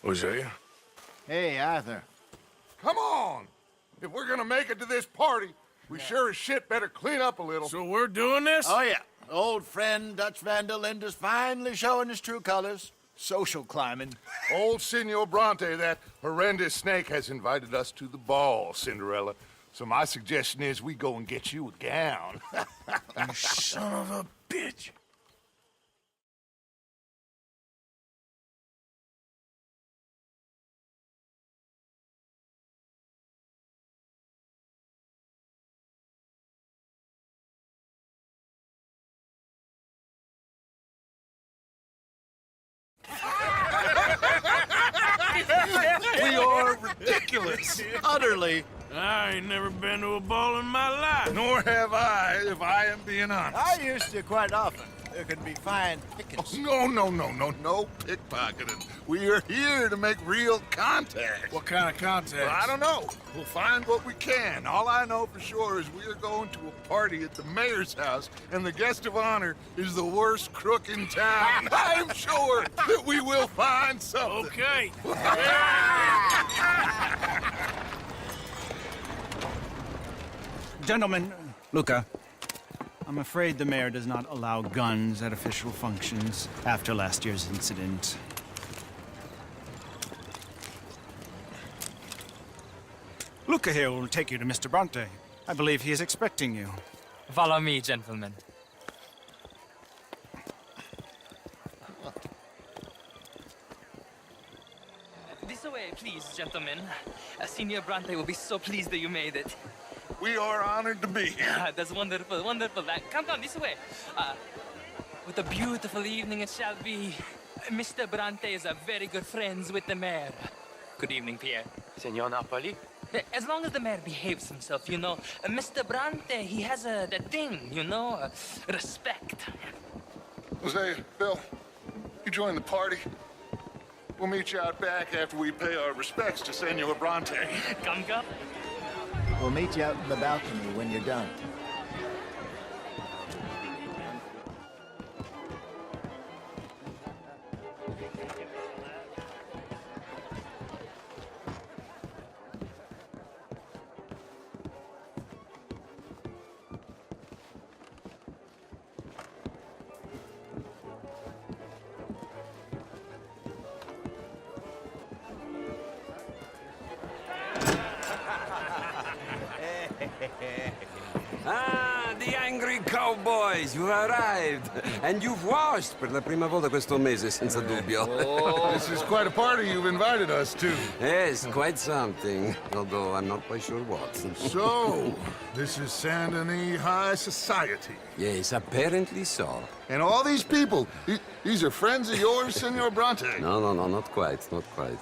Hosea? Hey, Arthur. Come on! If we're gonna make it to this party, we sure as shit better clean up a little. So we're doing this? Oh, yeah. Old friend Dutch Van der Linde's finally showing his true colors. Social climbing. Old Senor Bronte, that horrendous snake, has invited us to the ball, Cinderella. So my suggestion is we go and get you a gown. You son of a bitch. We are ridiculous. Utterly. I ain't never been to a ball in my life. Nor have I, if I am being honest. I used to quite often. There can be fine pickings. No pickpocketing. We are here to make real contact. What kind of contact? Well, I don't know. We'll find what we can. All I know for sure is we are going to a party at the mayor's house, and the guest of honor is the worst crook in town. I'm sure that we will find something. Okay. Gentlemen, Luca, I'm afraid the mayor does not allow guns at official functions after last year's incident. Luca here will take you to Mr. Bronte. I believe he is expecting you. Follow me, gentlemen. This way, please, gentlemen. Senior Bronte will be so pleased that you made it. We are honored to be here. That's wonderful, wonderful. Come down this way. What a beautiful evening it shall be. Mr. Bronte is a very good friends with the mayor. Good evening, Pierre. Senor Napoli? As long as the mayor behaves himself, you know. Mr. Bronte, he has that thing, you know, respect. Jose, Bill, you join the party. We'll meet you out back after we pay our respects to Senor Bronte. Come. We'll meet you out in the balcony when you're done. Ah, the angry cowboys, you've arrived. And you've washed per la prima volta questo mese, senza dubbio. This is quite a party you've invited us to. Yes, quite something. Although I'm not quite sure what. So, this is Saint Denis High Society. Yes, apparently so. And all these people, these are friends of yours, Senor Bronte? No, not quite, not quite.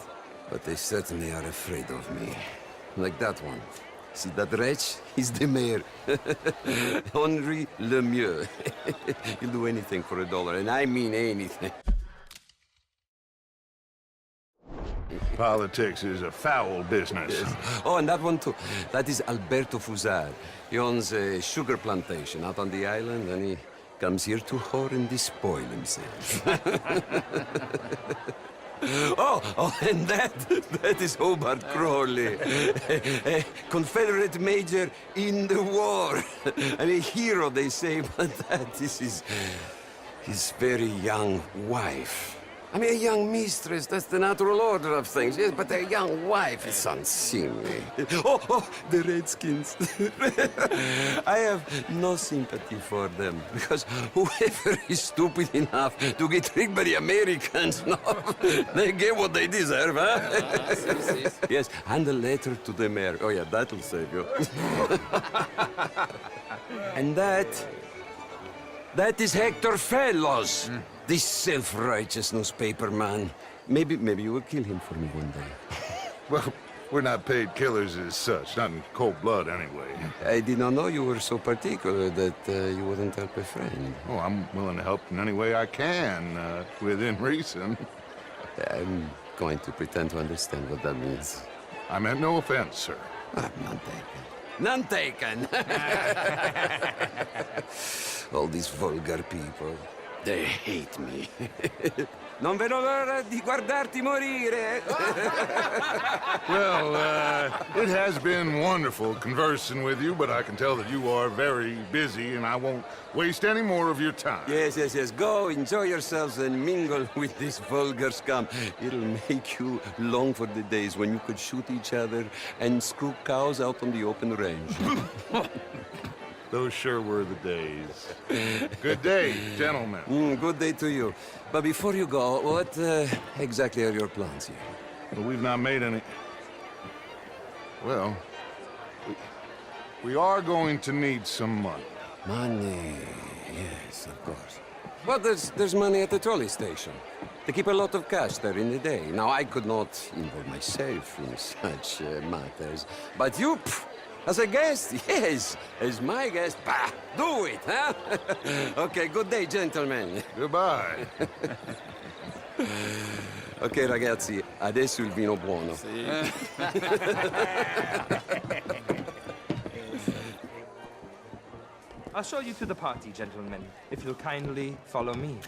But they certainly are afraid of me. Like that one. See that wretch? He's the mayor. Henri Lemieux. He'll do anything for $1, and I mean anything. Politics is a foul business. Yes. Oh, and that one too. That is Alberto Fusar. He owns a sugar plantation out on the island, and he comes here to whore and despoil himself. Oh, and that is Hobart Crawley, a Confederate major in the war. I mean, a hero, they say, but that is his very young wife. I mean, a young mistress, that's the natural order of things, yes, but a young wife is unseemly. Oh, the Redskins. I have no sympathy for them, because whoever is stupid enough to get tricked by the Americans, no, they get what they deserve, huh? Yes, and a letter to the mayor. Oh, yeah, that'll save you. And that is Hector Fellows. This self-righteous newspaper man. Maybe you will kill him for me one day. Well, we're not paid killers as such, not in cold blood anyway. I did not know you were so particular that you wouldn't help a friend. Oh, I'm willing to help in any way I can, within reason. I'm going to pretend to understand what that means. I meant no offense, sir. None taken. None taken! All these vulgar people. They hate me. Non vedo l'ora di guardarti morire. Well, it has been wonderful conversing with you, but I can tell that you are very busy, and I won't waste any more of your time. Yes, yes, yes. Go, enjoy yourselves and mingle with this vulgar scum. It'll make you long for the days when you could shoot each other and screw cows out on the open range. Those sure were the days. Good day, gentlemen. Good day to you. But before you go, what exactly are your plans here? Well, we've not made any... Well, we are going to need some money. Money, yes, of course. But there's money at the trolley station. They keep a lot of cash there in the day. Now, I could not involve myself in such matters. But you, as a guest, yes, as my guest, bah, do it, huh? Okay, good day, gentlemen. Goodbye. Ok, ragazzi, adesso il vino buono. I'll show you to the party, gentlemen, if you'll kindly follow me.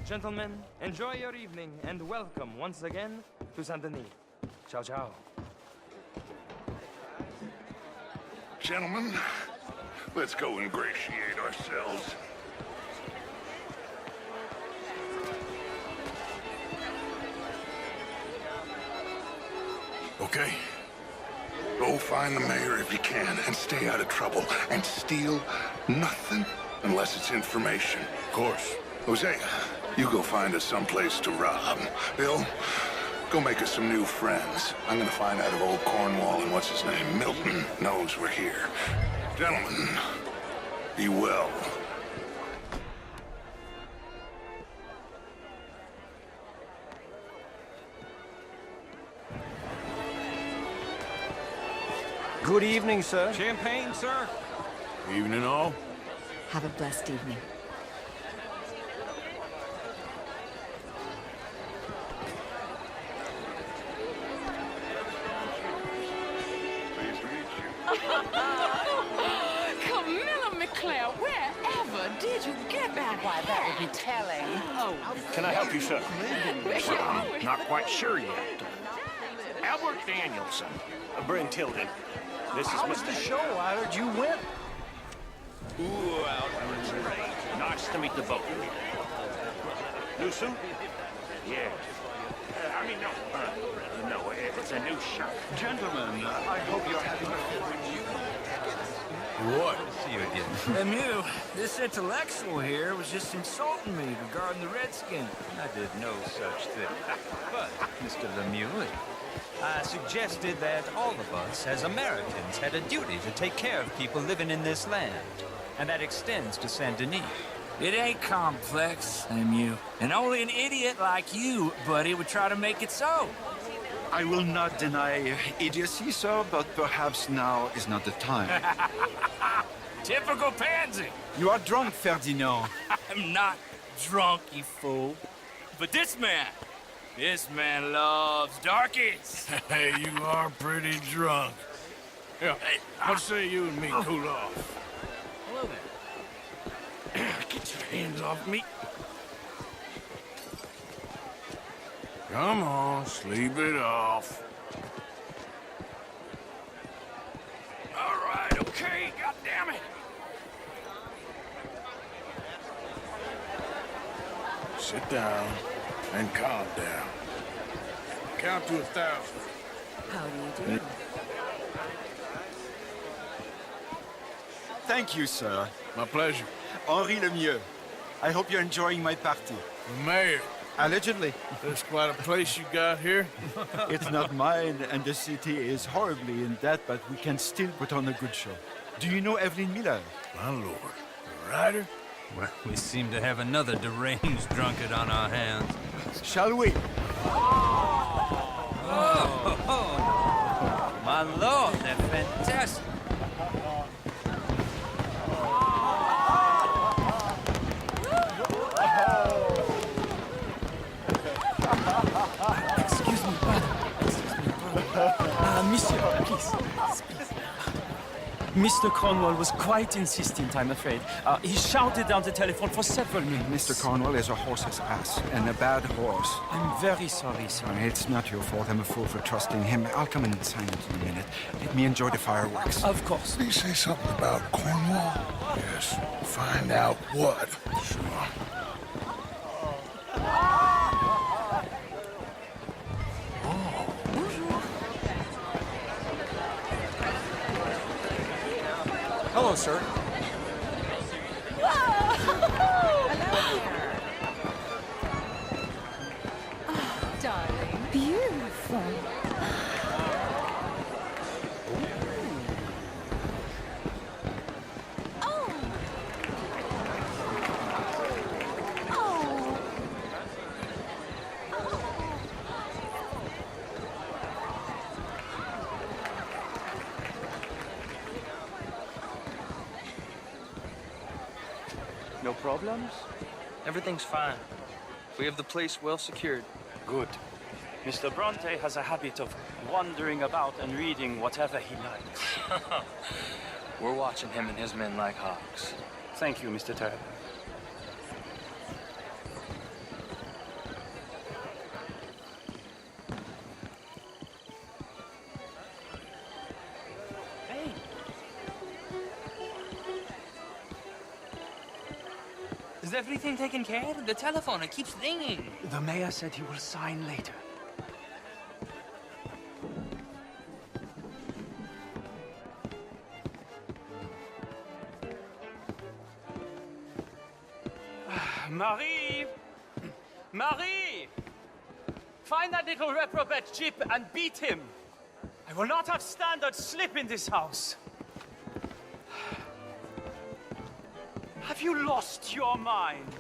Gentlemen, enjoy your evening and welcome once again to Saint Denis. Ciao, ciao. Gentlemen, let's go ingratiate ourselves. Okay. Go find the mayor if you can and stay out of trouble. And steal nothing unless it's information. Of course. Hosea, you go find us someplace to rob. Bill, go make us some new friends. I'm gonna find out if old Cornwall and what's his name, Milton, knows we're here. Gentlemen, be well. Good evening, sir. Champagne, sir. Evening all. Have a blessed evening. Pleased to meet you. Camilla McClare, wherever did you get that? Why, that would be telling. Can I help you, sir? I'm not quite sure yet. Albert Danielson. Bryn Tilden. This is Mr. show? I heard you went. Ooh, Albert's great. Nice to meet the both of you. New suit? Yeah. No, it's a new shirt. Gentlemen, I hope you're having What? Lemieux, this intellectual here was just insulting me regarding the Redskins. I did no such thing. But, Mr. Lemieux, I suggested that all of us, as Americans, had a duty to take care of people living in this land. And that extends to Saint Denis. It ain't complex, Lemieux. And only an idiot like you, buddy, would try to make it so. I will not deny idiocy, sir, but perhaps now is not the time. Typical pansy. You are drunk, Ferdinand. I'm not drunk, you fool. But this man loves darkies. Hey, you are pretty drunk. Yeah, what say you and me cool off? Hello there. Get your hands off me. Come on, sleep it off. All right, okay, goddammit. Sit down and calm down. Count to 1,000. How do you do? Thank you, sir. My pleasure. Henri Lemieux. I hope you're enjoying my party. The mayor. Allegedly. That's quite a place you got here. It's not mine, and the city is horribly in debt, but we can still put on a good show. Do you know Evelyn Miller? My lord. The writer? Well, we seem to have another deranged drunkard on our hands. Shall we? My lord, they're fantastic. Monsieur, please. Mr. Cornwall was quite insistent, I'm afraid. He shouted down the telephone for several minutes. Mr. Cornwall is a horse's ass, and a bad horse. I'm very sorry, sir. It's not your fault. I'm a fool for trusting him. I'll come in and sign it in a minute. Let me enjoy the fireworks. Of course. Did he say something about Cornwall? Yes. Find out what. Sure. Hello, sir. Darling. Beautiful. No problems? Everything's fine. We have the place well secured. Good. Mr. Bronte has a habit of wandering about and reading whatever he likes. We're watching him and his men like hawks. Thank you, Mr. Turner. Hey! Is everything taken care of? The telephone, it keeps ringing. The mayor said he will sign later. Marie! Marie! Find that little reprobate Chip and beat him. I will not have standard slip in this house. Have you lost your mind?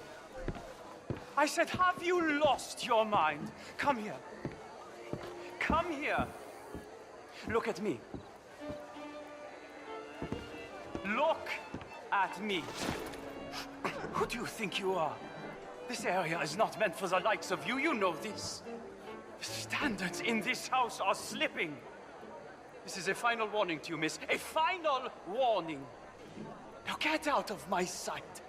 I said, have you lost your mind? Come here. Come here. Look at me. Look at me. Who do you think you are? This area is not meant for the likes of you. You know this. The standards in this house are slipping. This is a final warning to you, miss. A final warning. Now get out of my sight.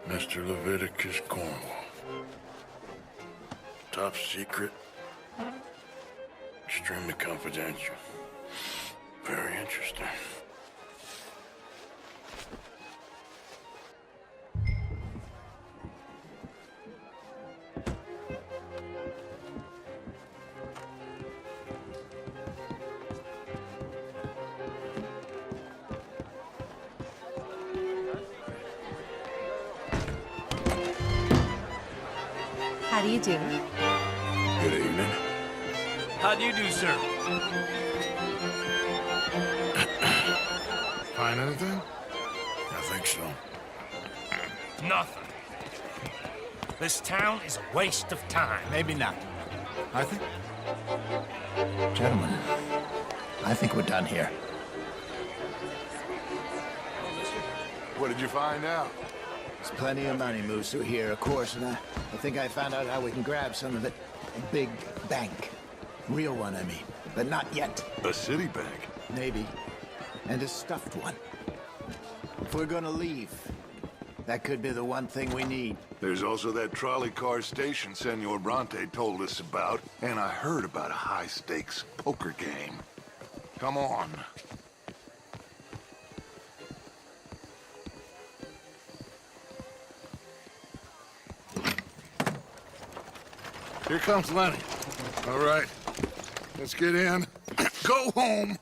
Mr. Leviticus Cornwall. Top secret. Extremely confidential. Very interesting. How do you do? Good evening. How do you do, sir? Find anything? I think so. Nothing. This town is a waste of time. Maybe not. I think... Gentlemen, I think we're done here. What did you find out? There's plenty of money moves through here, of course, and I think I found out how we can grab some of it. A big bank. Real one, I mean. But not yet. A city bank? Maybe. And a stuffed one. If we're gonna leave, That could be the one thing we need. There's also that trolley car station Senor Bronte told us about, and I heard about a high-stakes poker game. Come on. Here comes Lenny. All right, let's get in. Go home.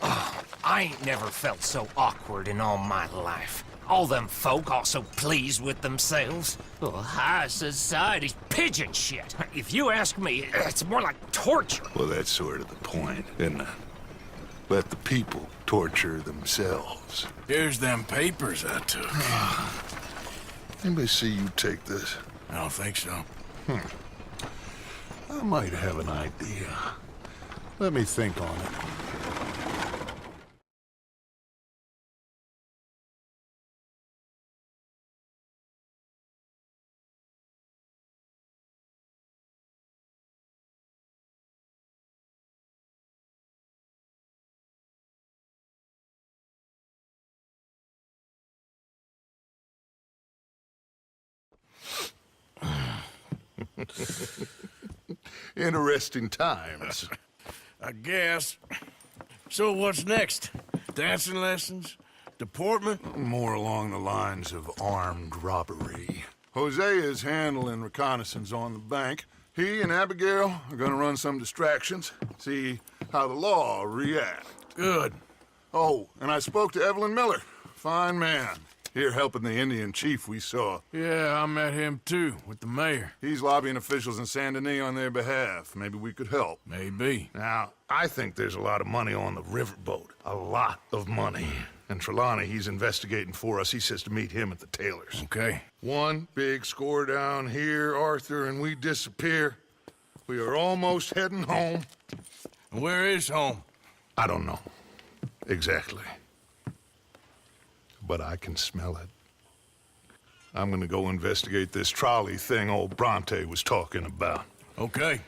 I ain't never felt so awkward in all my life. All them folk all so pleased with themselves. Oh, high society's pigeon shit. If you ask me, it's more like torture. Well, that's sort of the point, isn't it? Let the people torture themselves. Here's them papers I took. Anybody see you take this? I don't think so. I might have an idea. Let me think on it. Interesting times. I guess. So what's next? Dancing lessons? Deportment? More along the lines of armed robbery. Jose is handling reconnaissance on the bank. He and Abigail are gonna run some distractions, see how the law reacts. Good. Oh, and I spoke to Evelyn Miller. Fine man. Here helping the Indian chief we saw. Yeah, I met him too, with the mayor. He's lobbying officials in Saint Denis on their behalf. Maybe we could help. Maybe. Now, I think there's a lot of money on the riverboat. A lot of money. And Trelawney, he's investigating for us. He says to meet him at the Taylor's. Okay. One big score down here, Arthur, and we disappear. We are almost heading home. Where is home? I don't know. Exactly. But I can smell it. I'm gonna go investigate this trolley thing old Bronte was talking about. Okay.